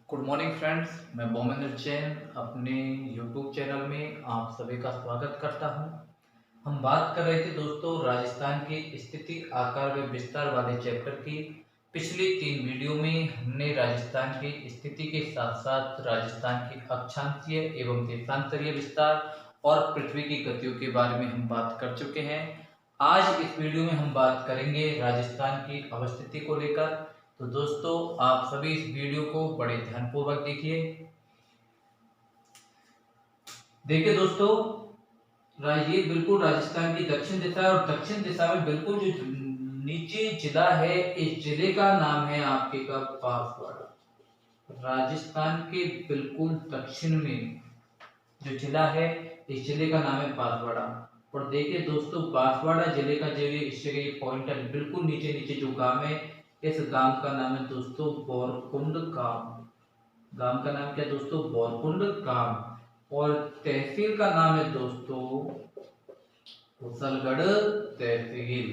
Good morning friends, मैं बोमेंद्र जैन अपने YouTube channel में आप सभी का स्वागत करता हूं। हम बात कर रहे थे दोस्तों राजस्थान की स्थिति आकार व विस्तार वाले चैप्टर की। पिछली 3 वीडियो में हमने राजस्थान की स्थिति के साथ साथ राजस्थान की अक्षांशीय एवं देशांतरीय विस्तार और पृथ्वी की गतियों के बारे में हम बात कर चुके हैं। आज इस वीडियो में हम बात करेंगे राजस्थान की अवस्थिति को लेकर। तो दोस्तों आप सभी इस वीडियो को बड़े ध्यानपूर्वक देखिए। देखिए दोस्तों, ये बिल्कुल राजस्थान की दक्षिण दिशा है और दक्षिण दिशा में बिल्कुल जो नीचे जिला है, इस जिले का नाम है आपके का बांसवाड़ा। राजस्थान के बिल्कुल दक्षिण में जो जिला है, इस जिले का नाम है बांसवाड़ा। और देखिए दोस्तों, बांसवाड़ा जिले का जो इस जगह पॉइंट है, बिल्कुल नीचे नीचे जो गांव है, इस गांव का नाम है दोस्तों बोरकुंड गांव। गांव का नाम क्या है दोस्तों? बोरकुंड गांव। और तहसील का नाम है दोस्तों कुशलगढ़ तहसील।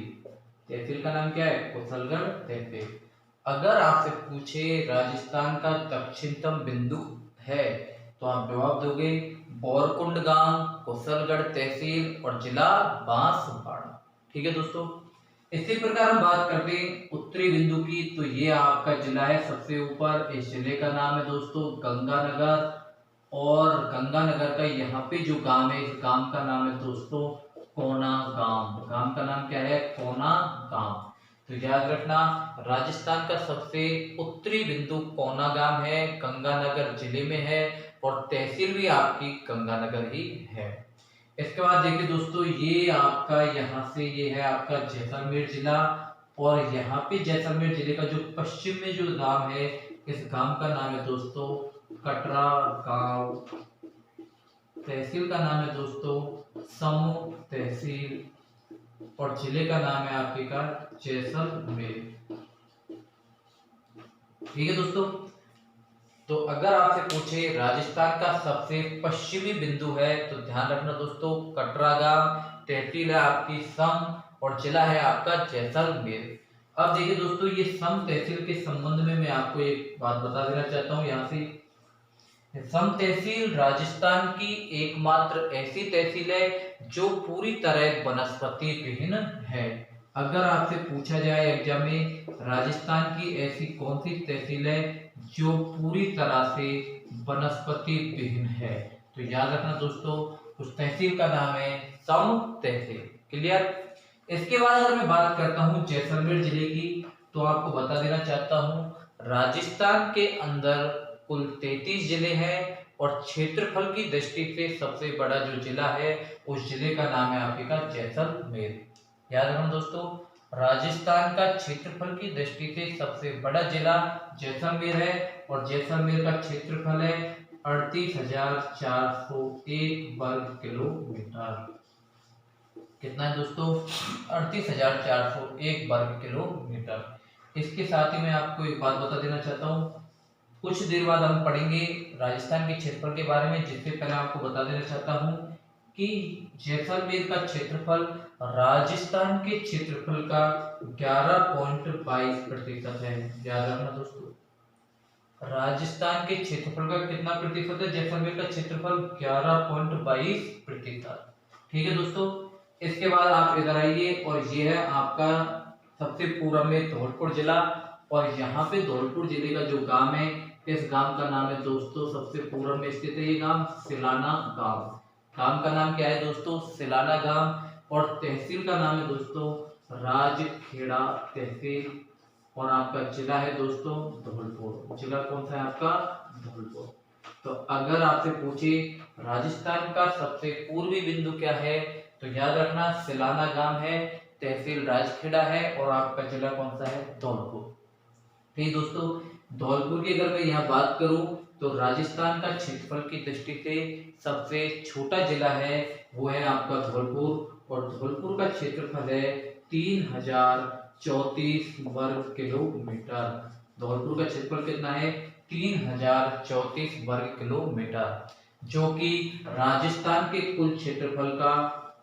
तहसील का नाम क्या है? कुशलगढ़ तहसील। अगर आपसे पूछे राजस्थान का दक्षिणतम बिंदु है, तो आप जवाब दोगे बोरकुंड गांव, कुशलगढ़ तहसील और जिला बांसवाड़ा। ठीक है दोस्तों। इसी प्रकार हम बात करते हैं उत्तरी बिंदु की, तो ये आपका जिला है सबसे ऊपर। इस जिले का नाम है दोस्तों गंगानगर। और गंगानगर का यहाँ पे जो गांव है, इस गांव का नाम है दोस्तों कोना गांव। गांव का नाम क्या है? कोना गांव। तो याद रखना, राजस्थान का सबसे उत्तरी बिंदु कोना गांव है, गंगानगर जिले में है और तहसील भी आपकी गंगानगर ही है। इसके बाद देखिए दोस्तों, ये आपका यहाँ से ये है आपका जैसलमेर जिला। और यहाँ पे जैसलमेर जिले का जो पश्चिम में जो गांव है, इस गांव का नाम है दोस्तों कटरा गांव। तहसील का नाम है दोस्तों समूह तहसील और जिले का नाम है आपके का जैसलमेर। ठीक है दोस्तों। तो अगर आपसे पूछे राजस्थान का सबसे पश्चिमी बिंदु है, तो ध्यान रखना दोस्तों कटरा गांव, तहसील है आपकी सम और जिला है आपका जैसलमेर। अब देखिए दोस्तों, ये सम तहसील के संबंध में मैं आपको एक बात बता देना चाहता हूँ। यहाँ से सम तहसील राजस्थान की एकमात्र ऐसी तहसील है जो पूरी तरह वनस्पति विहीन है। अगर आपसे पूछा जाए एग्जाम में राजस्थान की ऐसी कौन सी तहसील है जो पूरी तरह से वनस्पति विहीन है, तो याद रखना दोस्तों उस तहसील का नाम है सम तहसील। क्लियर? इसके बाद अगर मैं बात करता हूँ जैसलमेर जिले की, तो आपको बता देना चाहता हूँ राजस्थान के अंदर कुल 33 जिले हैं और क्षेत्रफल की दृष्टि से सबसे बड़ा जो जिला है, उस जिले का नाम है आपके का जैसलमेर। याद रखना दोस्तों, राजस्थान का क्षेत्रफल की दृष्टि से सबसे बड़ा जिला जैसलमेर है और जैसलमेर का क्षेत्रफल है 38,401 वर्ग किलोमीटर। कितना है दोस्तों? 38,401 वर्ग किलोमीटर। इसके साथ ही मैं आपको एक बात बता देना चाहता हूँ, कुछ देर बाद हम पढ़ेंगे राजस्थान के क्षेत्रफल के बारे में। जिससे पहले आपको बता देना चाहता हूँ कि जैसलमेर का क्षेत्रफल राजस्थान के क्षेत्रफल का 11.22% है। याद रखना दोस्तों, राजस्थान के क्षेत्रफल का कितना प्रतिशत है? जैसलमेर का क्षेत्रफल 11.22%। ठीक है दोस्तों। इसके बाद आप इधर आइए और ये है आपका सबसे पूर्व में धौलपुर जिला। और यहाँ पे धौलपुर जिले का जो गांव है, इस गांव का नाम है दोस्तों सबसे पूर्व में स्थित है ये गांव सिलाना गांव। गांव का नाम क्या है दोस्तों? सिलाना गांव। और तहसील का नाम है दोस्तों राजखेड़ा तहसील और आपका जिला है दोस्तों धौलपुर। जिला कौन सा है आपका? धौलपुर। तो अगर आपसे पूछे राजस्थान का सबसे पूर्वी बिंदु क्या है, तो याद रखना सिलाना गांव है, तहसील राजखेड़ा है और आपका जिला कौन सा है? धौलपुर। ठीक दोस्तों, धौलपुर की अगर मैं यहाँ बात करूं, तो राजस्थान का क्षेत्रफल की दृष्टि से सबसे छोटा जिला है, वो है आपका धौलपुर। और धौलपुर का क्षेत्रफल है 3034 वर्ग किलोमीटर। धौलपुर का क्षेत्रफल कितना है? 3034 वर्ग किलोमीटर, जो कि राजस्थान के कुल क्षेत्रफल का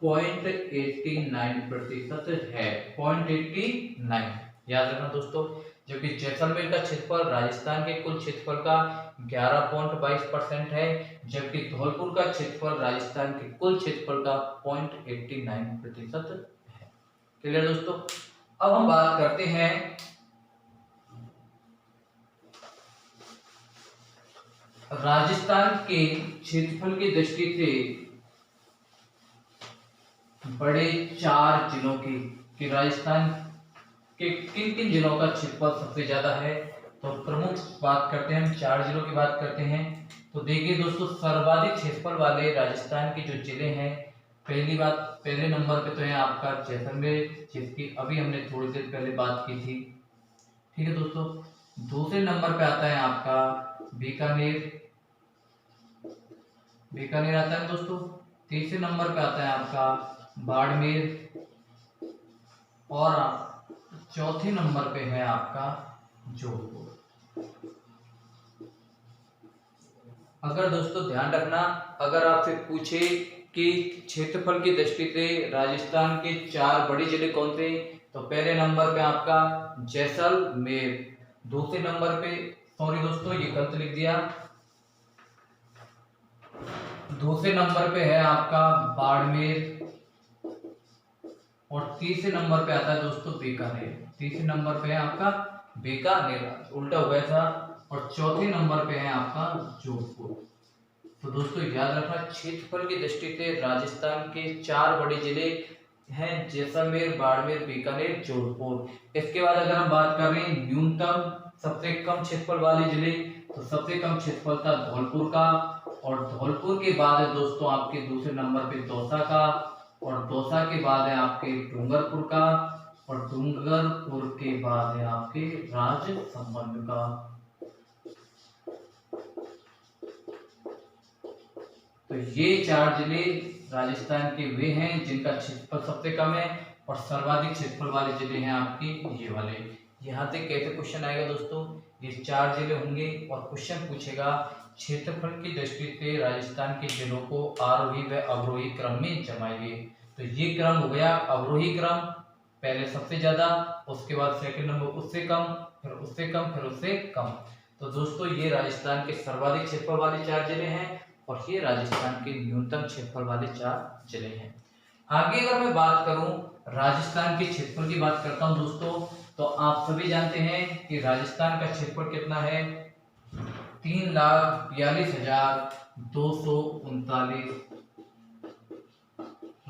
0.89% है। 0.89। याद रखना दोस्तों, जबकि जैसलमेर का क्षेत्रफल राजस्थान के कुल क्षेत्रफल का 11.22% है, जबकि धौलपुर का क्षेत्रफल राजस्थान के कुल क्षेत्रफल का 0.89% है। क्लियर दोस्तों। अब हम बात करते हैं राजस्थान के क्षेत्रफल की दृष्टि से बड़े 4 जिलों की, कि राजस्थान के किन किन जिलों का क्षेत्रफल सबसे ज्यादा है। तो प्रमुख बात करते हैं, हम 4 जिलों की बात करते हैं। तो देखिए दोस्तों, सर्वाधिक क्षेत्रफल वाले राजस्थान के जो जिले हैं, पहले नंबर पे तो है आपका जैसलमेर, जिसकी अभी हमने थोड़ी देर पहले बात की थी। ठीक है दोस्तों। दूसरे नंबर पे आता है आपका बीकानेर आता है दोस्तों। तीसरे नंबर पे आता है आपका बाड़मेर, और चौथे नंबर पे है आपका जोधपुर। अगर दोस्तों ध्यान रखना, अगर आपसे पूछे कि क्षेत्रफल की दृष्टि से राजस्थान के 4 बड़े जिले कौन से, तो पहले नंबर पे आपका जैसलमेर, दूसरे नंबर पे, सॉरी दोस्तों ये गलत लिख दिया, दूसरे नंबर पे है आपका बाड़मेर, और तीसरे नंबर पे आता है दोस्तों बीकानेर। तीसरे नंबर पे है आपका बीकानेर, उल्टा हो गया था, और चौथे नंबर पे है आपका जोधपुर। तो दोस्तों याद रखना, क्षेत्रफल की दृष्टि से राजस्थान के 4 बड़े जिले हैं, जैसलमेर, बाड़मेर, बीकानेर, जोधपुर। इसके बाद अगर हम बात कर रहे हैं न्यूनतम सबसे कम क्षेत्रफल वाले जिले, तो सबसे कम क्षेत्रफल था धौलपुर का, और धौलपुर के बाद है दोस्तों आपके दूसरे नंबर पे दौसा का, और दौसा के बाद है आपके डूंगरपुर का, और डूंगरपुर के बाद है आपके राजसमंद का। तो ये 4 जिले राजस्थान के वे हैं जिनका क्षेत्रफल सबसे कम है, और सर्वाधिक क्षेत्रफल वाले जिले हैं आपके ये वाले। यहाँ से कैसे क्वेश्चन आएगा दोस्तों, ये 4 जिले होंगे और क्वेश्चन पूछेगा क्षेत्रफल की दृष्टि से राजस्थान के जिलों को आरोही व अवरोही क्रम में जमाइए। तो ये क्रम हो गया अवरोही क्रम, पहले सबसे ज्यादा, उसके बाद सेकंड नंबर उससे कम, फिर उससे कम, फिर उससे कम। तो दोस्तों ये राजस्थान के सर्वाधिक क्षेत्रफल वाले 4 जिले हैं, और ये राजस्थान के न्यूनतम क्षेत्रफल वाले 4 जिले हैं। आगे अगर मैं बात करूं राजस्थान के क्षेत्रफल की बात करता हूं दोस्तों, तो आप सभी जानते हैं कि राजस्थान का क्षेत्रफल कितना है, 3,42,239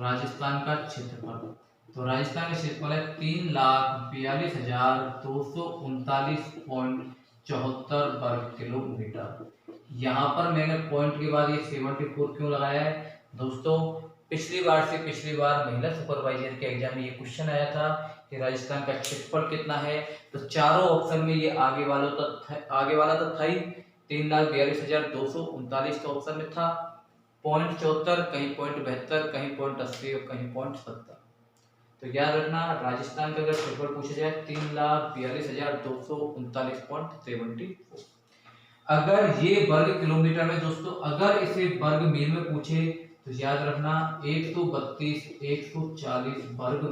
राजस्थान का क्षेत्रफल। तो राजस्थान का क्षेत्रफल है 3,42,239.74 वर्ग किलोमीटर। यहाँ पर मैंने पॉइंट के बाद ये 74 क्यों लगाया है दोस्तों, पिछली बार महिला सुपरवाइजर के एग्जाम में ये क्वेश्चन आया था कि राजस्थान का क्षेत्रफल कितना है। तो चारों ऑप्शन में ये आगे वाला तो था ही, 3,42,239 का ऑप्शन में था, 0.74, कहीं 0.72, कहीं 0.80 और कहीं 0.70। तो याद रखना, राजस्थान का अगर क्षेत्रफल पूछा जाए 3,42,239.74। अगर ये वर्ग किलोमीटर में दोस्तों, अगर इसे वर्ग मील में पूछे तो याद रखना 140 वर्ग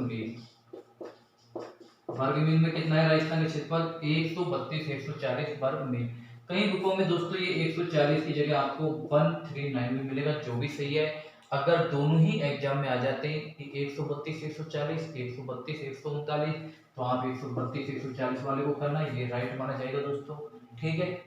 मील में कितना है राजस्थान का क्षेत्रफल, 140 वर्ग मील। कई बुकों में दोस्तों ये 140 की जगह आपको 139 में मिलेगा, जो भी सही है। अगर दोनों ही एग्जाम में आ जाते हैं कि 132 139, तो आप 132 140 वाले को करना, ये राइट माना जाएगा दोस्तों। ठीक है।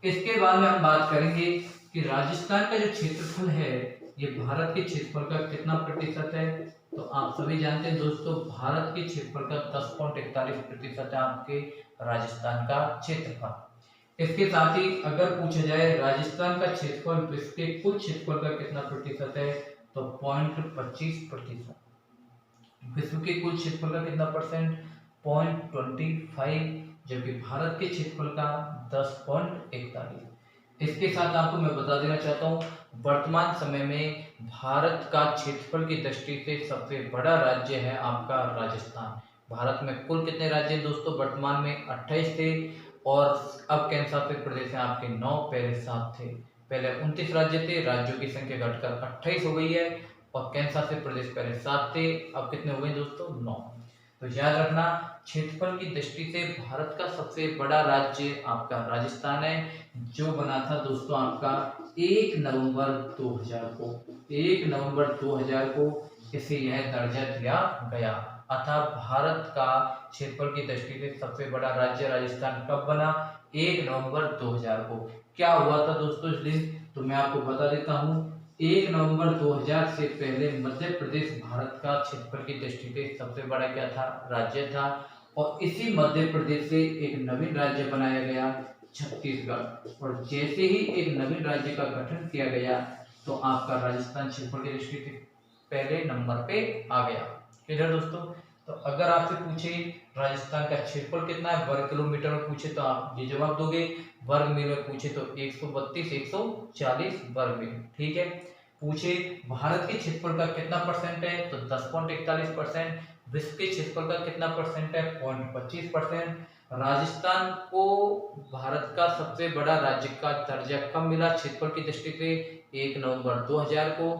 इसके बाद में हम बात करेंगे कि राजस्थान का जो क्षेत्रफल है ये भारत के क्षेत्रफल का कितना प्रतिशत है। तो आप सभी जानते हैं दोस्तों, भारत के क्षेत्रफल का 10.41% है आपके राजस्थान का क्षेत्रफल। इसके साथ ही अगर पूछा जाए राजस्थान का क्षेत्रफल विश्व के कुल क्षेत्रफल का कितना प्रतिशत है, तो 0.25%। विश्व के कुल क्षेत्रफल का कितना परसेंट, 0.25, जबकि भारत के क्षेत्रफल का 10.41। इसके साथ आपको मैं बता देना चाहता हूँ, वर्तमान समय में भारत का क्षेत्रफल की दृष्टि से सबसे बड़ा राज्य है आपका राजस्थान। भारत में कुल कितने राज्य हैं दोस्तों, वर्तमान में 28 थे, और अब केंद्र शासित प्रदेश हैं आपके 9, पहले 7 थे। पहले 29 राज्य थे, राज्यों की संख्या घटकर 28 हो गई है, और केंद्र शासित प्रदेश पहले 7 थे, अब कितने हो गए दोस्तों, 9। तो याद रखना, क्षेत्रफल की दृष्टि से भारत का सबसे बड़ा राज्य आपका राजस्थान है, जो बना था दोस्तों आपका 1 नवंबर 2000 को। 1 नवंबर 2000 को इसे यह दर्जा दिया गया। अतः भारत का क्षेत्रफल की दृष्टि से सबसे बड़ा राज्य राजस्थान कब बना? 1 नवंबर 2000 को। क्या हुआ था दोस्तों इस दिन? तो मैं आपको बता देता हूँ। 1 नवंबर 2000 से पहले मध्य प्रदेश भारत का क्षेत्रफल की दृष्टि से सबसे बड़ा क्या था? राज्य था। और इसी मध्य प्रदेश से एक नवीन राज्य बनाया गया, छत्तीसगढ़। और जैसे ही एक नवीन राज्य का गठन किया गया तो आपका राजस्थान क्षेत्रफल की दृष्टि से पहले नंबर पे आ गया। क्लियर दोस्तों? तो अगर आपसे पूछे राजस्थान का क्षेत्रफल कितना है वर्ग किलोमीटर में पूछे तो आप ये जवाब दोगे, वर्ग मील में पूछे तो 132 140 वर्ग मील। ठीक है। पूछे भारत के क्षेत्रफल का कितना परसेंट है तो 10.41%। विश्व के क्षेत्रफल का कितना परसेंट है? 0.25%। राजस्थान को भारत का सबसे बड़ा राज्य का दर्जा कब मिला क्षेत्रफल की दृष्टि से? 1 नवंबर 2000 को।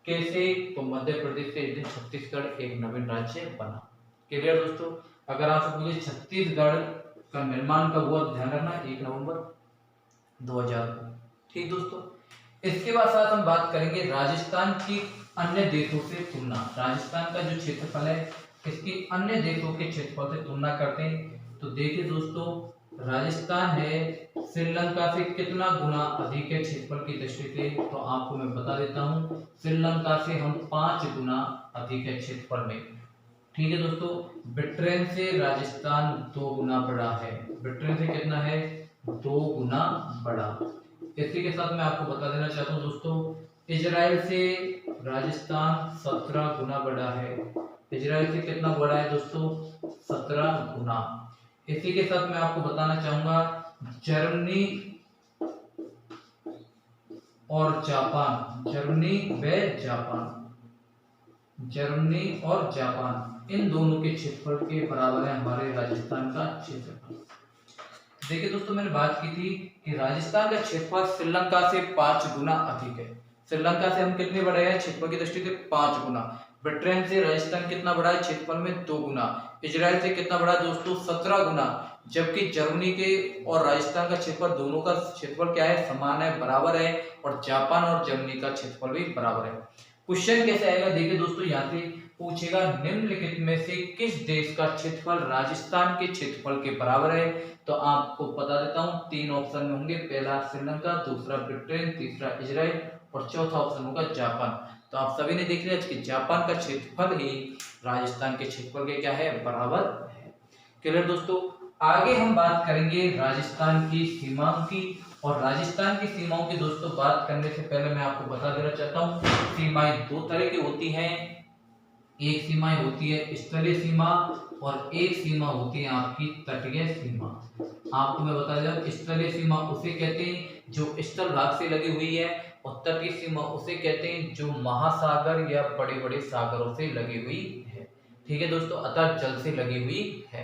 कैसे? तो मध्य प्रदेश से इस दिन छत्तीसगढ़ एक नवीन राज्य बना। क्लियर दोस्तों? अगर आपसे पूछे छत्तीसगढ़ का निर्माण कब हुआ, ध्यान रखना 1 नवंबर 2000 को। ठीक दोस्तों, इसके बाद साथ हम बात करेंगे राजस्थान की अन्य देशों से तुलना। राजस्थान का जो क्षेत्रफल है इसकी अन्य देशों के क्षेत्रफल से तुलना करते हैं। तो देखिए दोस्तों, राजस्थान है श्रीलंका से कितना गुना अधिक है क्षेत्रफल की दृष्टि से? तो आपको मैं बता देता हूँ, श्रीलंका से हम 5 गुना अधिक है क्षेत्रफल में। ठीक है दोस्तों, ब्रिटेन से राजस्थान 2 गुना बड़ा है। ब्रिटेन से कितना है? 2 गुना बड़ा। इसी के साथ मैं आपको बता देना चाहता हूँ दोस्तों, इजराइल से राजस्थान 17 गुना बड़ा है। इजराइल से कितना बड़ा है दोस्तों? 17 गुना। इसी के साथ मैं आपको बताना चाहूंगा, जर्मनी और जापान, जर्मनी और जापान इन दोनों के क्षेत्रफल के बराबर है हमारे राजस्थान का क्षेत्रफल। देखिए दोस्तों, मैंने बात की थी कि राजस्थान का क्षेत्रफल श्रीलंका से 5 गुना अधिक है। श्रीलंका से हम कितने बड़े हैं क्षेत्रफल की दृष्टि से? 5 गुना। ब्रिटेन से राजस्थान कितना बड़ा है क्षेत्रफल में? 2 गुना। इजराइल से कितना बड़ा है दोस्तों? 17 गुना। जबकि जर्मनी के और राजस्थान का क्षेत्रफल दोनों का क्षेत्रफल क्या है? समान है, बराबर है। और जापान और जर्मनी का क्षेत्रफल भी बराबर है। क्वेश्चन कैसे आएगा? देखिए दोस्तों, यहाँ से पूछेगा निम्नलिखित में से किस देश का क्षेत्रफल राजस्थान के क्षेत्रफल के बराबर है? तो आपको बता देता हूँ 3 ऑप्शन में होंगे, पहला श्रीलंका, दूसरा ब्रिटेन, तीसरा इजराइल और चौथा ऑप्शन होगा जापान। तो आप सभी ने देख लिया कि जापान का क्षेत्रफल ही राजस्थान के क्षेत्रफल के क्या है? बराबर है। क्लियर दोस्तों? आगे हम बात करेंगे राजस्थान की सीमाओं की। और राजस्थान की सीमाओं की दोस्तों बात करने से पहले मैं आपको बता देना चाहता हूँ, सीमाएं 2 तरह की होती हैं। एक सीमा होती है स्थलीय सीमा और एक सीमा होती है आपकी तटीय सीमा। आपको मैं बता दूं, स्थलीय सीमा उसे कहते हैं जो स्थल भाग से लगी हुई है, और तटीय सीमा उसे कहते हैं जो महासागर या बड़े बड़े सागरों से लगी हुई है। ठीक है दोस्तों, अतः जल से लगी हुई है।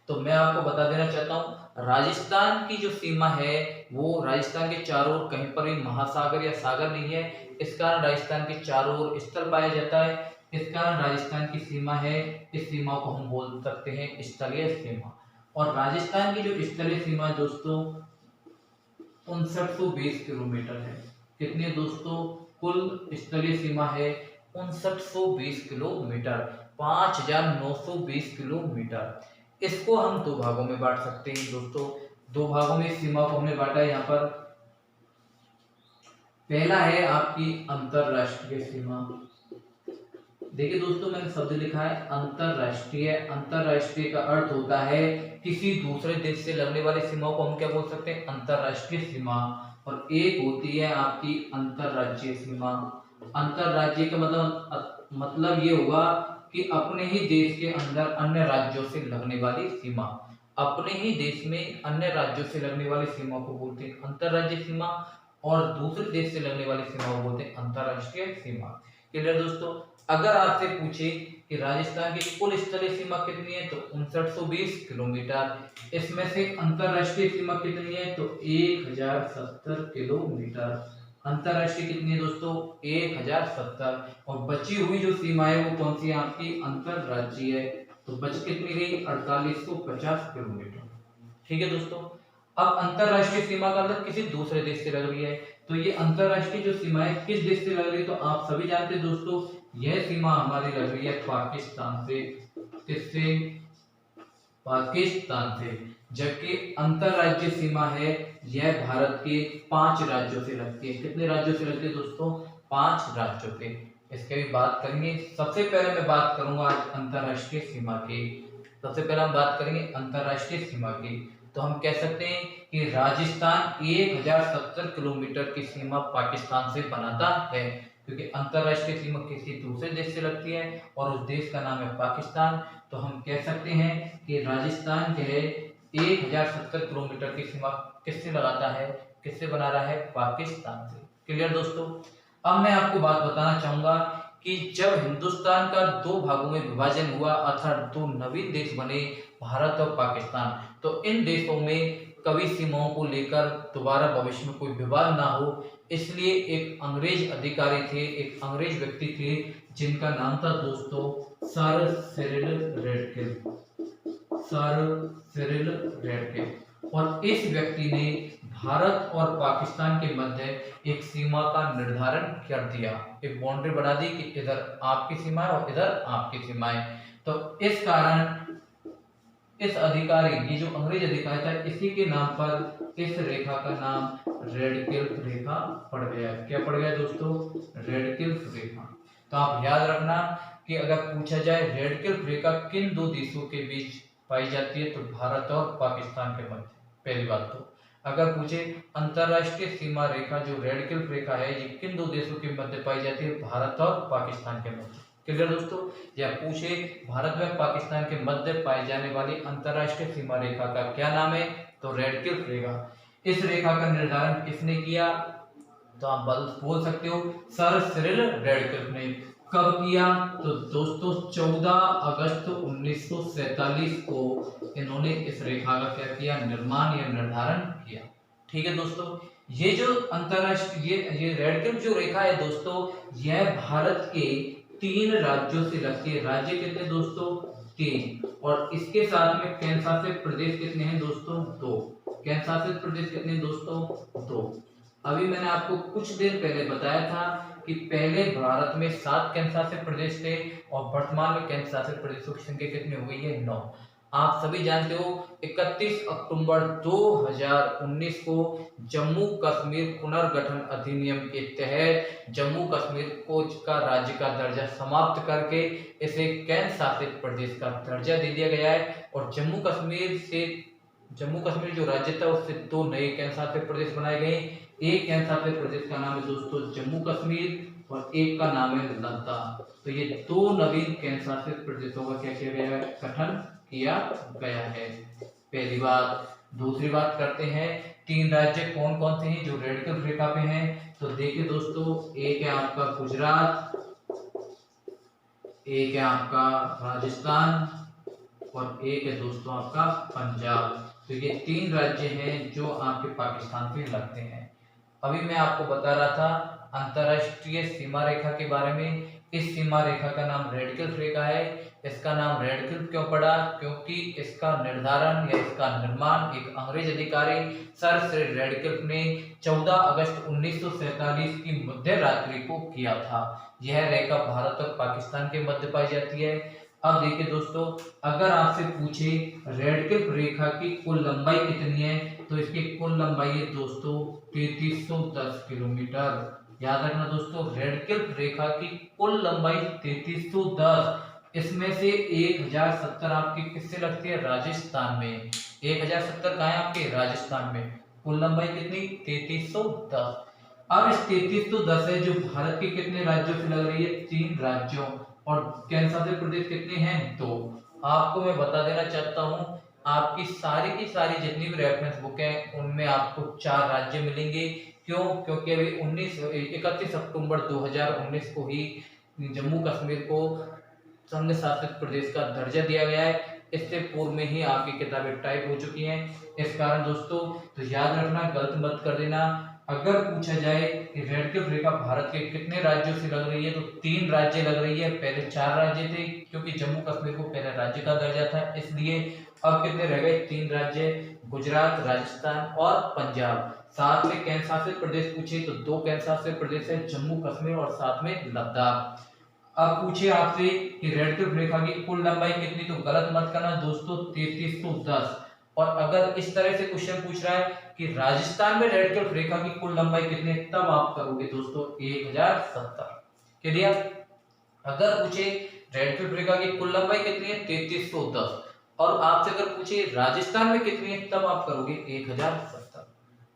तो मैं आपको बता देना चाहता हूँ, राजस्थान की जो सीमा है वो राजस्थान के चारों ओर कहीं पर भी महासागर या सागर नहीं है। इस कारण राजस्थान के चारों ओर स्थल पाया जाता है। इस कारण राजस्थान की सीमा है, इस सीमा को हम बोल सकते हैं स्थलीय सीमा। और राजस्थान की जो स्थलीय सीमा है दोस्तों 5920 किलोमीटर है। कितनी है दोस्तों? कुल स्थलीय सीमा है 5920 किलोमीटर, 5920 किलोमीटर। इसको हम 2 भागों में बांट सकते हैं दोस्तों। 2 भागों में सीमा को हमने बांटा है यहाँ पर। पहला है आपकी अंतरराष्ट्रीय सीमा। देखिए दोस्तों, मैंने शब्द लिखा है अंतरराष्ट्रीय। अंतरराष्ट्रीय का अर्थ होता है किसी दूसरे देश से लगने वाली सीमाओं को हम क्या बोल सकते हैं? अंतरराष्ट्रीय सीमा। और एक होती है आपकी अंतरराज्यीय सीमा। अंतरराज्यीय का मतलब ये होगा कि अपने ही देश के अंदर अन्य राज्यों से लगने वाली सीमा। अपने ही देश में अन्य राज्यों से लगने वाली सीमा को बोलते हैं अंतरराज्यीय सीमा, और दूसरे देश से लगने वाली सीमा को बोलते हैं अंतरराष्ट्रीय सीमा। क्लियर दोस्तों? अगर आपसे पूछे कि राजस्थान की कुल स्थलीय सीमा कितनी है तो 5920 किलोमीटर। इसमें से अंतरराष्ट्रीय सीमा कितनी है तो 1070 किलोमीटर। अंतरराष्ट्रीय कितनी है दोस्तों? 1070। और बची हुई जो सीमा है वो कौन सी है आपकी? अंतरराज्यीय तो बच कितनी गई 4850 किलोमीटर। ठीक है दोस्तों। अब अंतरराष्ट्रीय सीमा का मतलब किसी दूसरे देश से लग रही है, तो ये अंतरराष्ट्रीय जो सीमा है किस देश से लग रही है, तो आप सभी जानते हैं दोस्तों यह सीमा हमारी लग रही है पाकिस्तान से। किससे? पाकिस्तान से। जबकि अंतरराज्यीय सीमा है यह भारत के 5 राज्यों से लगती है। कितने राज्यों से लगती है दोस्तों? 5 राज्यों से। इसके भी बात करेंगे। सबसे पहले मैं बात करूंगा आज अंतरराष्ट्रीय सीमा की। सबसे पहले हम बात करेंगे अंतरराष्ट्रीय सीमा की। तो हम कह सकते हैं कि राजस्थान 1070 किलोमीटर की सीमा पाकिस्तान से बनाता है, क्योंकि अंतरराष्ट्रीय सीमा किसी दूसरे देश से लगती है और उस देश का नाम है पाकिस्तान। तो हम कह सकते हैं कि राजस्थान जो है 1070 किलोमीटर की सीमा किससे लगाता है, किससे बना रहा है? पाकिस्तान से। क्लियर दोस्तों। अब मैं आपको बात बताना चाहूंगा कि जब हिंदुस्तान का 2 भागों में विभाजन हुआ अर्थात 2 नवीन देश बने भारत और पाकिस्तान, तो इन देशों में कभी सीमाओं को लेकर दोबारा भविष्य में कोई विवाद ना हो, इसलिए एक अंग्रेज अधिकारी थे, एक अंग्रेज व्यक्ति थे जिनका नाम था दोस्तों sir Cyril Radcliffe. Sir Cyril Radcliffe. और इस व्यक्ति ने भारत और पाकिस्तान के मध्य एक सीमा का निर्धारण कर दिया, एक बाउंड्री बना दी कि इधर आपकी सीमा है और इधर आपकी सीमा है। तो इस कारण इस अधिकारी, ये जो अंग्रेज अधिकारी था, इसी के नाम पर इस रेखा का नाम रैडक्लिफ रेखा पड़ गया। क्या पड़ गया दोस्तों? रैडक्लिफ रेखा। तो आप याद रखना कि अगर पूछा जाए रैडक्लिफ रेखा किन 2 देशों के बीच पाई जाती है, तो भारत और पाकिस्तान के मध्य। पहली बात तो अगर पूछे अंतरराष्ट्रीय सीमा रेखा जो रैडक्लिफ रेखा है ये किन 2 देशों के मध्य पाई जाती है, भारत और पाकिस्तान के मध्य। क्लियर दोस्तों। या पूछे भारत व पाकिस्तान के मध्य पाई जाने वाली अंतरराष्ट्रीय सीमा रेखा का क्या नाम है, तो रैडक्लिफ रेखा। इस रेखा का निर्धारण किसने किया, तो आप बोल सकते हो सर सिरिल रैडक्लिफ ने। कब किया, तो दोस्तों 14 अगस्त 1947 को इन्होंने इस रेखा का क्या किया, निर्माण या निर्धारण किया। ठीक है दोस्तों। ये जो अंतरराष्ट्रीय ये रैडक्लिफ जो रेखा है दोस्तों, यह भारत के 3 राज्यों से लगती है। राज्य कितने दोस्तों? 3। और इसके साथ में केंद्र शासित प्रदेश कितने हैं दोस्तों? 2। केंद्र शासित प्रदेश कितने दोस्तों? 2। अभी मैंने आपको कुछ देर पहले बताया था कि पहले भारत में 7 केंद्र शासित प्रदेश थे और वर्तमान में केंद्र शासित प्रदेशों की संख्या कितनी हो गई है? 9। आप सभी जानते हो 31 अक्टूबर 2019 को जम्मू कश्मीर पुनर्गठन अधिनियम के तहत जम्मू कश्मीर को का राज्य का दर्जा समाप्त करके इसे केंद्र शासित प्रदेश का दर्जा दे दिया गया है। और जम्मू कश्मीर जो राज्य था उससे 2 नए केंद्र शासित प्रदेश बनाए गए। एक केंद्र शासित प्रदेश का नाम है दोस्तों जम्मू कश्मीर और एक का नाम है लद्दाख। तो ये 2 नवीन केंद्र शासित प्रदेशों का क्या किया गया है? गठन किया गया है। पहली बात। दूसरी बात करते हैं 3 राज्य कौन कौन से हैं जो रैडक्लिफ रेखा पे हैं, तो देखिए दोस्तों एक है आपका गुजरात, एक है आपका राजस्थान और एक है दोस्तों आपका पंजाब। तो ये 3 राज्य हैं जो आपके पाकिस्तान से लगते हैं। अभी मैं आपको बता रहा था अंतरराष्ट्रीय सीमा रेखा के बारे में। इस सीमा रेखा का नाम रैडक्लिफ रेखा है। इसका नाम रैडक्लिफ क्यों पड़ा, क्योंकि इसका निर्धारण या इसका निर्माण एक अंग्रेज अधिकारी सर सिरिल रैडक्लिफ ने 14 अगस्त 1947 की मध्य रात्रि को किया था। यह रेखा भारत और पाकिस्तान के मध्य पाई जाती है। अब देखिए दोस्तों, अगर आपसे पूछे रैडक्लिफ रेखा की कुल लंबाई कितनी है, तो इसकी कुल लंबाई है दोस्तों 3310 किलोमीटर। याद रखना दोस्तों, रैडक्लिफ रेखा की कुल लंबाई 3310, इसमें से 1070 आपकी किससे लगती है? राजस्थान में। 1070 कहाँ है आपके? राजस्थान में। कुल लंबाई कितनी? 3310। अब इस 3310 है जो भारत के कितने राज्यों से लग रही है? 3 राज्यों। और केंद्र शासित प्रदेश कितने हैं? 2। आपको मैं बता देना चाहता हूँ आपकी सारी की सारी जितनी भी रेफरेंस बुक है उनमें आपको 4 राज्य मिलेंगे। क्यों? क्योंकि अभी 31 अक्टूबर 2019 को ही जम्मू कश्मीर को संघ शासित प्रदेश का दर्जा दिया गया है। इससे पूर्व में ही आपकी किताबें टाइप हो चुकी हैं। इस कारण दोस्तों तो याद रखना, गलत मत कर देना। अगर पूछा जाए कि रेड क्लिफ रेखा भारत के कितने राज्यों से लग रही है, तो 3 राज्य लग रही है। पहले 4 राज्य थे, क्योंकि जम्मू कश्मीर को पहले राज्य का दर्जा था, इसलिए अब कितने रह गए, 3 राज्य, गुजरात, राजस्थान और पंजाब। साथ में केंद्र शासित प्रदेश पूछे तो 2 केंद्र शासित प्रदेश है, जम्मू कश्मीर और साथ में लद्दाख। अब पूछे आपसे कि रेड क्लिफ रेखा की कुल लंबाई कितनी, तो गलत मत करना दोस्तों, 3310। और अगर इस तरह से क्वेश्चन पूछ रहा है कि राजस्थान में रेड क्लिफ रेखा की कुल लंबाई कितनी है, तब आप करोगे दोस्तों 1070। क्लियर? अगर पूछे रेड क्लिफ रेखा की कुल लंबाई कितनी है, 3310, और आपसे अगर पूछे राजस्थान में कितनी है, तब आप करोगे 1070।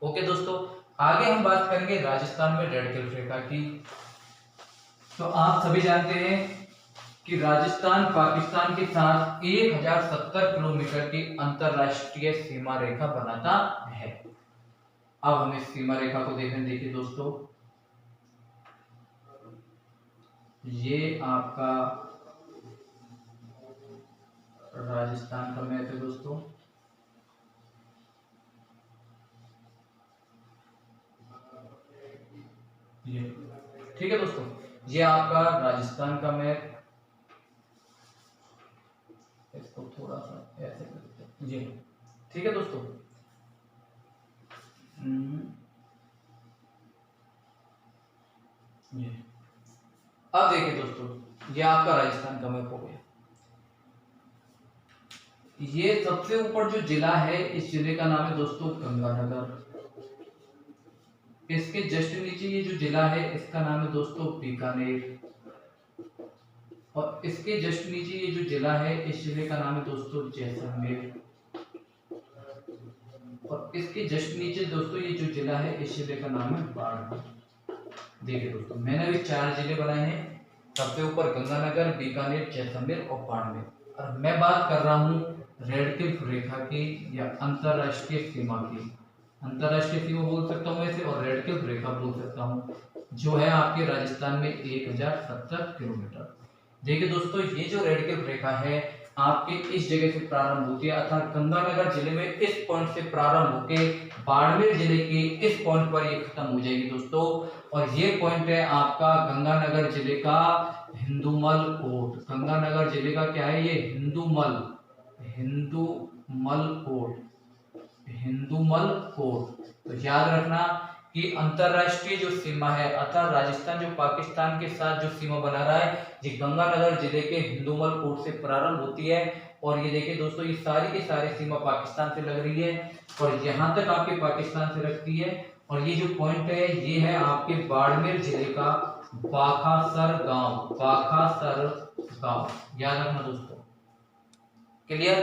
ओके दोस्तों, आगे हम बात करेंगे राजस्थान में रेड क्लिफ रेखा की। तो आप सभी जानते हैं कि राजस्थान पाकिस्तान के साथ 1070 किलोमीटर की अंतरराष्ट्रीय सीमा रेखा बनाता है। अब हम इस सीमा रेखा को देखें। देखिए दोस्तों, ये आपका राजस्थान का मैप है दोस्तों। ये ठीक है दोस्तों, ये आपका राजस्थान का मैप, इसको थोड़ा सा ऐसे कर देते हैं, ये ठीक है दोस्तों। ये अब देखिए दोस्तों, ये आपका राजस्थान का मैप हो गया। ये सबसे ऊपर जो जिला है, इस जिले का नाम है दोस्तों गंगानगर। इसके जस्ट नीचे ये जो जिला है, इसका नाम है दोस्तों बीकानेर। और इसके जस्ट नीचे ये जो जिला है, इस जिले का नाम है दोस्तों जैसलमेर। और इसके जस्ट नीचे दोस्तों ये जो जिला है, इस जिले का नाम है बाड़मेर। देखिए दोस्तों, मैंने अभी 4 जिले बनाए हैं, सबसे ऊपर गंगानगर, बीकानेर, जैसलमेर और बाड़मेर। और मैं बात कर रहा हूँ रेड क्लिफ रेखा की या अंतरराष्ट्रीय सीमा की। अंतरराष्ट्रीय सीमा बोल सकता हूँ ऐसे, और रेड क्लिफ रेखा बोल सकता हूँ, जो है आपके राजस्थान में 1070 किलोमीटर। देखिए दोस्तों, ये जो रेड क्लिफ रेखा है आपके इस जगह से प्रारंभ होती है, अर्थात गंगानगर जिले में इस पॉइंट से प्रारंभ होकर बाड़मेर जिले के इस पॉइंट पर ये खत्म हो जाएगी दोस्तों। और ये पॉइंट है आपका गंगानगर जिले का हिंदूमल कोट। गंगानगर जिले का क्या है, ये हिंदूमल कोट। तो याद रखना कि अंतरराष्ट्रीय जो सीमा है, अर्थात राजस्थान जो पाकिस्तान के साथ जो सीमा बना रहा है, ये गंगानगर जिले के हिंदूमल कोट से प्रारंभ होती है। और ये देखिए दोस्तों, ये सारी की सारी सीमा पाकिस्तान से लग रही है और यहाँ तक आपके पाकिस्तान से लगती है। और ये जो पॉइंट है, ये है आपके बाड़मेर जिले का बाखासर गांव। याद रखना दोस्तों। क्लियर?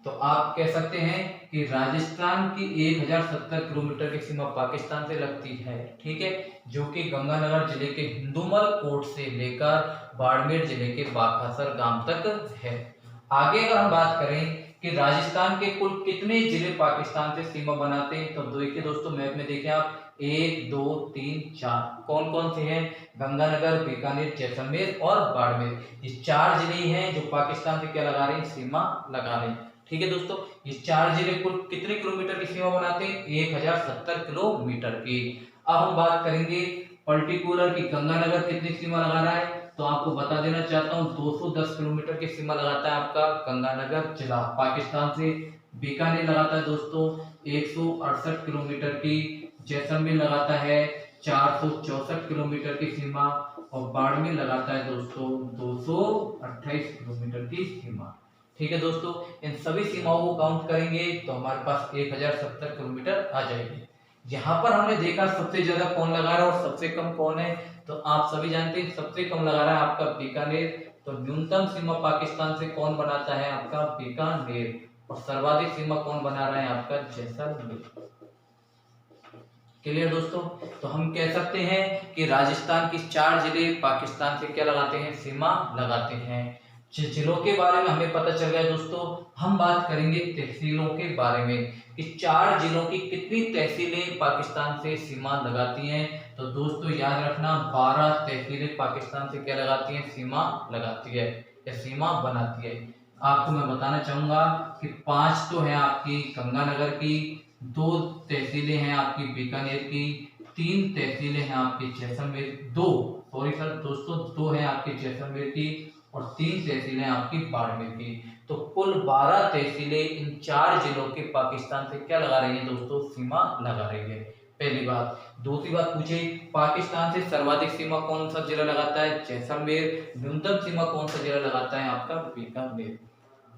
तो आप कह सकते हैं कि राजस्थान की 1070 किलोमीटर की सीमा पाकिस्तान से लगती है, ठीक है, जो कि गंगानगर जिले के हिंदूमल कोट से लेकर बाड़मेर जिले के बाखासर गांव तक है। आगे अगर हम बात करें कि राजस्थान के कुल कितने जिले पाकिस्तान से सीमा बनाते हैं, तो देखिए दोस्तों, मैप में देखें आप, 1 2 3 4 कौन कौन से हैं, गंगानगर, बीकानेर, जैसलमेर और बाड़मेर। ये 4 जिले हैं जो पाकिस्तान से क्या लगा रहे हैं, सीमा लगा रहे हैं। ठीक है दोस्तों, ये 4 जिले कुल कितने किलोमीटर की सीमा बनाते हैं, 1070 किलोमीटर की। अब हम बात करेंगे पर्टिकुलर की गंगानगर कितनी सीमा लगा रहा है, तो आपको बता देना चाहता हूँ 210 किलोमीटर की सीमा लगाता है आपका गंगानगर जिला पाकिस्तान से। बीकानेर लगाता है दोस्तों 168 किलोमीटर की, जैसलमेर लगाता है 464 किलोमीटर की सीमा, और बाड़मेर लगाता है दोस्तों 228 किलोमीटर की सीमा। ठीक है दोस्तों, इन सभी सीमाओं को काउंट करेंगे तो हमारे पास 1070 किलोमीटर आ जाएगी। यहाँ पर हमने देखा सबसे ज्यादा कौन लगा रहा है और सबसे कम कौन है, तो आप सभी जानते हैं सबसे कम लगा रहा है आपका बीकानेर। तो न्यूनतम सीमा पाकिस्तान से कौन बनाता है, आपका बीकानेर, और सर्वाधिक सीमा कौन बना रहा है, आपका जैसलमेर। क्लियर दोस्तों? तो हम कह सकते हैं कि राजस्थान की 4 जिले पाकिस्तान से क्या लगाते हैं, सीमा लगाते हैं। जिलों के बारे में हमें पता चल गया दोस्तों। हम बात करेंगे तहसीलों के बारे में कि 4 जिलों की कितनी तहसीलें पाकिस्तान से सीमा लगाती हैं। तो दोस्तों याद रखना, 12 तहसीलें पाकिस्तान से क्या लगाती हैं, सीमा लगाती है या सीमा बनाती है। आपको मैं बताना चाहूंगा कि 5 तो है आपकी गंगानगर की, 2 तहसीलें हैं आपकी बीकानेर की, 3 तहसीलें हैं आपकी जैसलमेर, 2 सॉरी सर दोस्तों 2 है आपकी जैसलमेर की और 3 तहसीलें आपकी बाड़मेर की। तो कुल 12 तहसीलें इन 4 जिलों के पाकिस्तान से क्या लगा रही है दोस्तों, सीमा लगा रही है। पहली बात। दूसरी बात पूछे, पाकिस्तान से सर्वाधिक सीमा कौन सा जिला लगाता है, जैसलमेर। न्यूनतम सीमा कौन सा जिला लगाता है, आपका बीकानेर।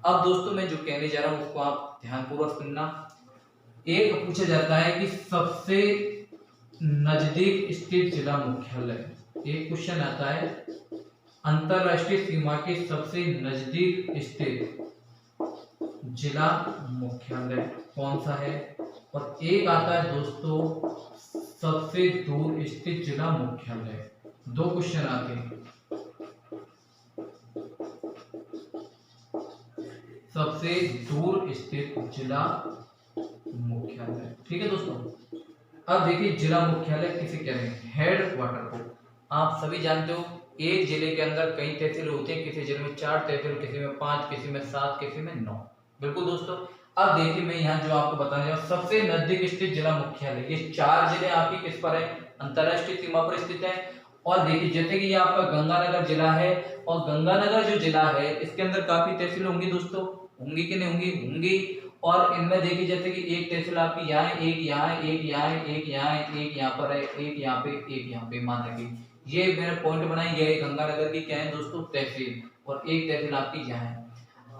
अब दोस्तों मैं जो कहने जा रहा हूं उसको आप ध्यानपूर्वक सुनना। एक पूछा जाता है कि सबसे नजदीक स्थित जिला मुख्यालय, एक क्वेश्चन आता है अंतरराष्ट्रीय सीमा के सबसे नजदीक स्थित जिला मुख्यालय कौन सा है, और एक आता है दोस्तों सबसे दूर स्थित जिला मुख्यालय। 2 क्वेश्चन आते हैं। सबसे दूर स्थित जिला मुख्यालय, ठीक है दोस्तों। अब देखिए जिला मुख्यालय किसे कहते हैं, हेड क्वार्टर को। आप सभी जानते हो एक जिले के अंदर कई तहसील होते हैं, किसी जिले में 4 तहसील, किसी में 5, किसी में 7, किसी में 9। बिल्कुल दोस्तों। अब देखिए मैं यहाँ जो आपको बताने जा रहा हूँ सबसे नजदीक स्थित जिला मुख्यालय, ये 4 जिले आपकी किस पर है, अंतरराष्ट्रीय सीमा पर स्थित है। और देखिए जैसे कि ये आपका गंगानगर जिला है, और गंगानगर जो जिला है इसके अंदर काफी तहसील होंगी दोस्तों, होंगी कि नहीं होंगी, होंगी। और इनमें देखिए जैसे कि एक तहसील आपकी यहाँ है, एक यहाँ है, एक यहाँ है, एक यहाँ है, एक यहाँ पर है, एक यहाँ पे, एक यहाँ पे, मान रखिए ये मैंने पॉइंट बनाई, ये गंगानगर की क्या है दोस्तों, तहसील, और एक तहसील आपकी यहाँ है।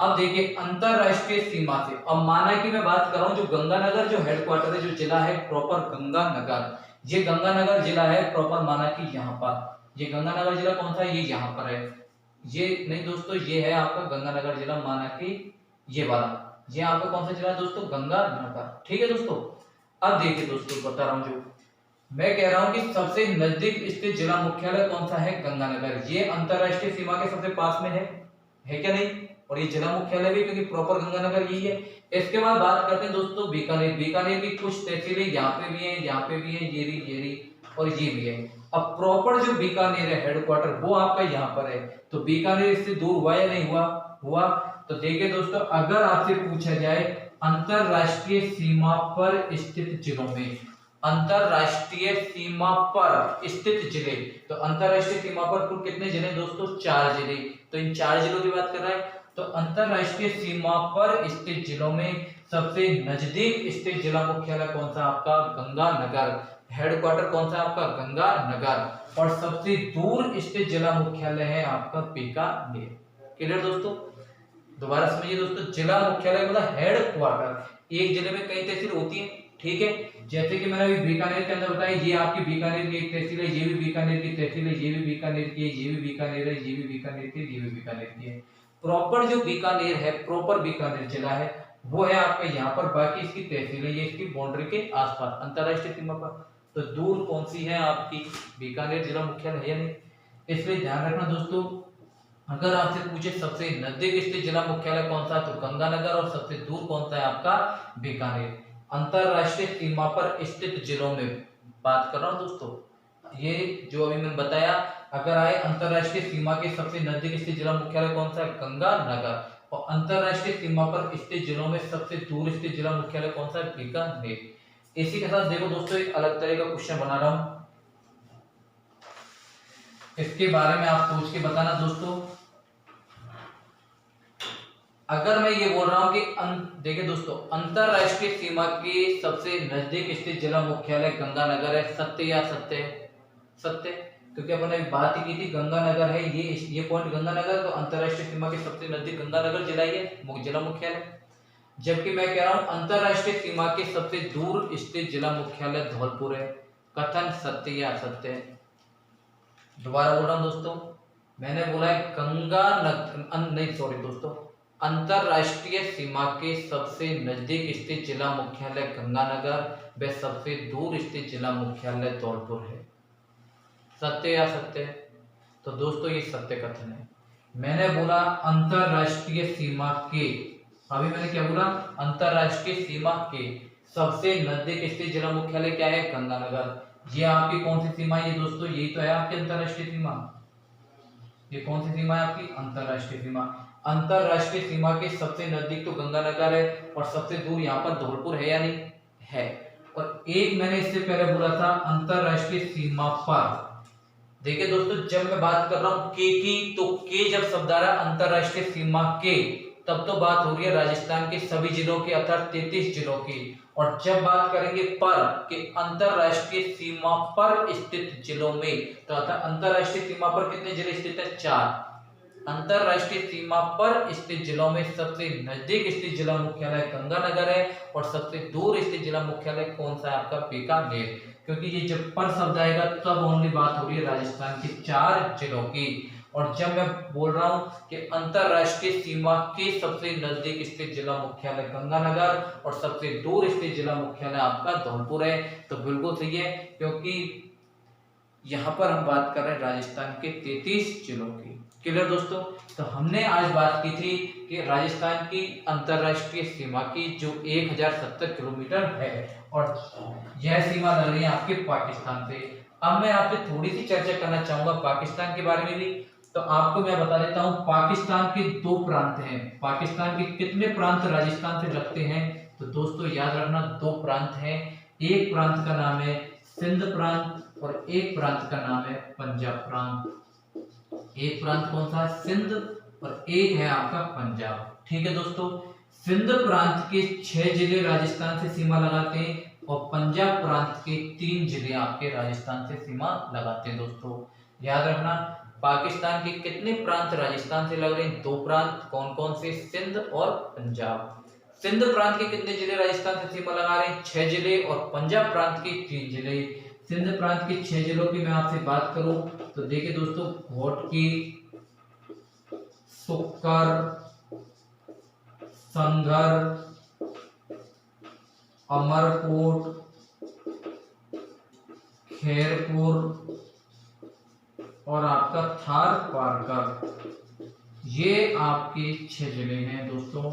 अब देखिए अंतरराष्ट्रीय सीमा से, अब माना कि मैं बात कर रहा हूँ जो गंगानगर जो हेडक्वार्टर है, जो जिला है प्रॉपर गंगानगर, ये गंगानगर जिला है प्रॉपर, माना कि यहाँ पर ये गंगानगर जिला कौन सा है, ये यहाँ पर है, ये नहीं दोस्तों ये है आपका गंगानगर जिला, माना कि ये वाला, ये आपका कौन सा जिला है दोस्तों, गंगानगर, ठीक है दोस्तों। अब देखिए दोस्तों बता रहा हूँ जो मैं कह रहा हूं कि सबसे नजदीक स्थित जिला मुख्यालय कौन सा है, गंगानगर, ये अंतरराष्ट्रीय सीमा के सबसे पास में है क्या नहीं, और ये जिला मुख्यालय भी क्योंकि प्रॉपर गंगानगर यही है। इसके बाद बात करते हैं दोस्तों बीकानेर, बीकानेर की कुछ तहसीलें यहाँ पे भी है, यहाँ पे भी है, ये और ये भी है। अब प्रॉपर जो बीकानेर है हेडक्वार्टर वो आपका यहाँ पर है, तो बीकानेर इससे दूर हुआ या नहीं हुआ, हुआ। तो देखिए दोस्तों अगर आपसे पूछा जाए अंतरराष्ट्रीय सीमा पर स्थित जिलों में, अंतरराष्ट्रीय सीमा पर स्थित जिले, तो अंतरराष्ट्रीय सीमा पर कुल कितने जिले दोस्तों, 4 जिले। तो इन 4 जिलों की बात कर रहा है, तो अंतरराष्ट्रीय सीमा पर स्थित जिलों में सबसे नजदीक स्थित जिला मुख्यालय कौन सा आपका, गंगानगर, हेडक्वार्टर कौन सा आपका, गंगानगर, और सबसे दूर स्थित जिला मुख्यालय है आपका बीकानेर। क्लियर दोस्तों, दोबारा समझिए दोस्तों, जिला मुख्यालय मतलब हेडक्वार्टर, एक जिले में कई तहसील होती है, ठीक है। जैसे कि मैंने अभी बीकानेर के अंदर बताया, ये आपकी बीकानेर की एक तहसील है, ये भी बीकानेर की तहसील है, ये भी बीकानेर की है, ये भी बीकानेर है, ये भी बीकानेर की है, ये भी बीकानेर की है। प्रॉपर जो बीकानेर है, प्रॉपर बीकानेर जिला है वो है आपका यहाँ पर, बाकी इसकी तहसील है ये इसकी बाउंड्री के आसपास अंतरराष्ट्रीय सीमा पर। तो दूर कौन सी है आपकी, बीकानेर जिला मुख्यालय है नहीं, इसलिए ध्यान रखना दोस्तों। अगर आपसे पूछे सबसे नजदीक स्थित जिला मुख्यालय कौन सा है तो गंगानगर, और सबसे दूर कौन सा है आपका, बीकानेर। अंतरराष्ट्रीय सीमा पर स्थित जिलों में बात कर रहा हूं दोस्तों, ये जो अभी मैंने बताया, अगर आए अंतरराष्ट्रीय सीमा के सबसे नजदीक स्थित जिला मुख्यालय कौन सा है, गंगानगर, और अंतरराष्ट्रीय सीमा पर स्थित जिलों में सबसे दूर स्थित जिला मुख्यालय कौन सा है, बीकानेर। इसी के साथ देखो दोस्तों एक अलग तरह का क्वेश्चन बना रहा हूं, इसके बारे में आप सोच के बताना दोस्तों। अगर मैं ये बोल रहा हूं कि देखिए दोस्तों अंतरराष्ट्रीय सीमा के सबसे नजदीक स्थित जिला मुख्यालय गंगानगर है, सत्य या सत्य है, सत्य, क्योंकि अपन ने बात ही की थी गंगानगर है, ये पॉइंट गंगानगर, तो अंतरराष्ट्रीय सीमा के सबसे नजदीक गंगानगर जिला ही है जिला मुख्यालय। जबकि मैं कह रहा हूं अंतरराष्ट्रीय सीमा के सबसे दूर स्थित जिला मुख्यालय धौलपुर है, कथन सत्य या असत्य है। दोबारा बोल रहा हूं दोस्तों, मैंने बोला है नहीं सॉरी दोस्तों, अंतरराष्ट्रीय सीमा के सबसे नजदीक स्थित जिला मुख्यालय गंगानगर व सबसे दूर स्थित जिला मुख्यालय धौलपुर है, सत्य या सत्य। तो दोस्तों ये सत्य कथन है। मैंने बोला अंतरराष्ट्रीय सीमा के, अभी मैंने क्या बोला, अंतरराष्ट्रीय सीमा के सबसे नजदीक स्थित जिला मुख्यालय क्या है, गंगानगर। ये आपकी कौन सी सीमा है ये दोस्तों, यही तो है आपकी अंतरराष्ट्रीय सीमा। ये कौन सी सीमा है आपकी, अंतरराष्ट्रीय सीमा। अंतरराष्ट्रीय सीमा के सबसे नजदीक तो गंगानगर है और सबसे दूर यहाँ पर धौलपुर है या नहीं है। और एक मैंने इससे पहले बोला था अंतरराष्ट्रीय सीमा पर। देखिए दोस्तों, जब मैं बात कर रहा हूं के की, तो के जब शब्द आ रहा है अंतरराष्ट्रीय सीमा के, तब तो बात हो रही है राजस्थान के सभी जिलों की अर्थात 33 जिलों की। और जब बात करेंगे पर के अंतरराष्ट्रीय सीमा पर स्थित जिलों में, तो अर्थात अंतरराष्ट्रीय सीमा पर कितने जिले स्थित है? 4। अंतरराष्ट्रीय सीमा पर स्थित जिलों में सबसे नजदीक स्थित जिला मुख्यालय गंगानगर है और सबसे दूर स्थित जिला मुख्यालय कौन सा है? आपका बीकानेर। क्योंकि ये जब पर शब्द आएगा तब ओनली बात हो रही है राजस्थान के 4 जिलों की। और जब मैं बोल रहा हूं कि अंतरराष्ट्रीय सीमा के सबसे नजदीक स्थित जिला मुख्यालय गंगानगर और सबसे दूर स्थित जिला मुख्यालय आपका धौलपुर है, तो बिल्कुल सही है, क्योंकि यहाँ पर हम बात कर रहे हैं राजस्थान के 33 जिलों की। क्लियर दोस्तों? तो हमने आज बात की थी कि राजस्थान की अंतरराष्ट्रीय सीमा की जो 1070 किलोमीटर है और यह सीमा लग रही है आपके पाकिस्तान से। अब मैं आपसे थोड़ी सी चर्चा करना चाहूंगा पाकिस्तान के बारे में भी। तो आपको मैं बता देता हूं, पाकिस्तान के 2 प्रांत हैं। पाकिस्तान के कितने प्रांत राजस्थान से लगते हैं? तो दोस्तों याद रखना 2 प्रांत हैं। एक प्रांत का नाम है सिंध प्रांत और एक प्रांत का नाम है पंजाब प्रांत। एक प्रांत कौन सा है? सिंध, और एक है आपका पंजाब। ठीक है दोस्तों, सिंध प्रांत के 6 जिले राजस्थान से सीमा लगाते हैं और पंजाब प्रांत के 3 जिले आपके राजस्थान से सीमा लगाते हैं। दोस्तों याद रखना, पाकिस्तान के कितने प्रांत राजस्थान से लग रहे हैं? 2 प्रांत। कौन कौन से? सिंध और पंजाब। सिंध प्रांत के कितने जिले राजस्थान से सीमा लगा रहे हैं? 6 जिले और पंजाब प्रांत के 3 जिले। सिंध प्रांत के 6 जिलों की मैं आपसे बात करूं तो देखिए दोस्तों, घोटकी, सुक्कर, संगर, अमरकोट, खैरपुर और आपका थार पारकर, ये आपके 6 जिले हैं दोस्तों।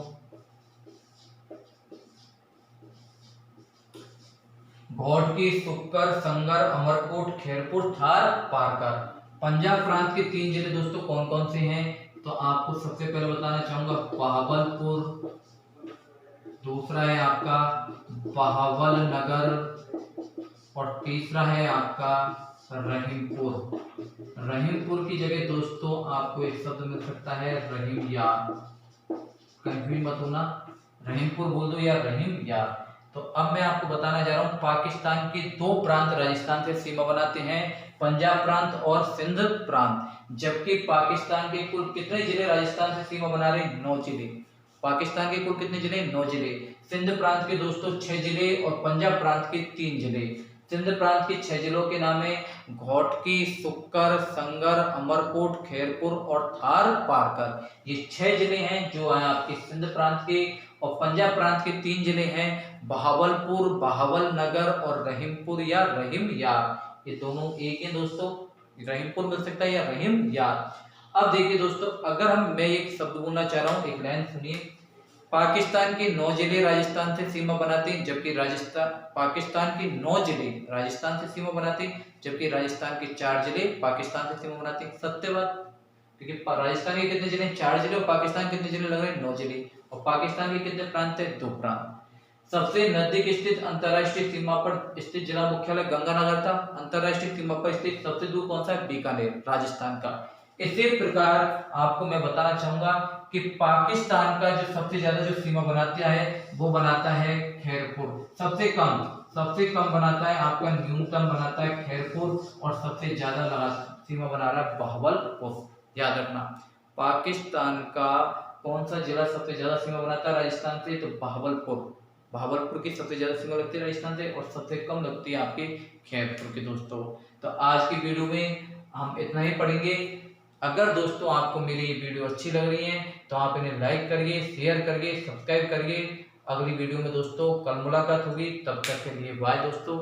घोटकी, सुक्कर, संगर, अमरकोट, खैरपुर, थार पारकर। पंजाब प्रांत के 3 जिले दोस्तों कौन कौन से हैं? तो आपको सबसे पहले बताना चाहूंगा बहावलपुर, दूसरा है आपका बहावलनगर और तीसरा है आपका रहीमपुर। रहीमपुर की जगह दोस्तों आपको एक शब्द मिल सकता है रहीम यार। कंफ्यूज मत होना, रहीमपुर बोल दो या रहीम यार। तो अब मैं आपको बताना जा रहा हूं, पाकिस्तान के 2 प्रांत राजस्थान से सीमा बनाते हैं, पंजाब प्रांत और सिंध प्रांत। जबकि पाकिस्तान के कुल कितने जिले राजस्थान से सीमा बना रहे हैं? 9 जिले। पाकिस्तान के कुल कितने जिले? 9 जिले। सिंध प्रांत के दोस्तों 6 जिले और पंजाब प्रांत के 3 जिले। सिंध प्रांत के 6 जिलों के नाम है घोटकी, सुक्कर, संगर, अमरकोट, खैरपुर और थार पारकर। ये 6 जिले हैं जो है आपके सिंध प्रांत के। और पंजाब प्रांत के 3 जिले हैं बहावलपुर, बहावलनगर और रहीमपुर या रहीम यार। ये दोनों एक हैं दोस्तों, रहीमपुर मिल सकता है या रहीम यार। अब देखिए दोस्तों, अगर मैं एक शब्द बोलना चाह रहा हूँ, एक लाइन सुनिए। पाकिस्तान के 9 जिले राजस्थान से सीमा बनाते हैं, जबकि पाकिस्तान के 9 जिले राजस्थान से सीमा बनाते हैं, जबकि राजस्थान के 4 जिले पाकिस्तान से सीमा बनाते हैं। सत्य बात, क्योंकि राजस्थान के कितने जिले? 4 जिले और पाकिस्तान कितने जिले लग रहे हैं? 9 जिले। और पाकिस्तान के कितने प्रांत है? 2 प्रांत। सबसे नजदीक स्थित अंतरराष्ट्रीय सीमा पर स्थित जिला मुख्यालय गंगानगर था। अंतरराष्ट्रीय सीमा पर स्थित सबसे दूर कौन सा है? बीकानेर, राजस्थान का। इसी प्रकार आपको मैं बताना चाहूंगा कि पाकिस्तान का जो सबसे ज्यादा जो सीमा बनाता है वो बनाता है खैरपुर। सबसे कम बनाता है आपका, न्यूनतम बनाता है खैरपुर और सबसे ज्यादा सीमा बना रहा है बहावलपुर। याद रखना, पाकिस्तान का कौन सा जिला सबसे ज्यादा सीमा बनाता है राजस्थान से? तो बहावलपुर की सबसे ज्यादा सीमा लगती है राजस्थान से और सबसे कम लगती है आपके खैरपुर की। दोस्तों तो आज की वीडियो में हम इतना ही पढ़ेंगे। अगर दोस्तों आपको मेरी ये वीडियो अच्छी लग रही है तो आप इन्हें लाइक करिए, शेयर करिए, सब्सक्राइब करिए। अगली वीडियो में दोस्तों कल मुलाकात होगी, तब तक के लिए बाय दोस्तों।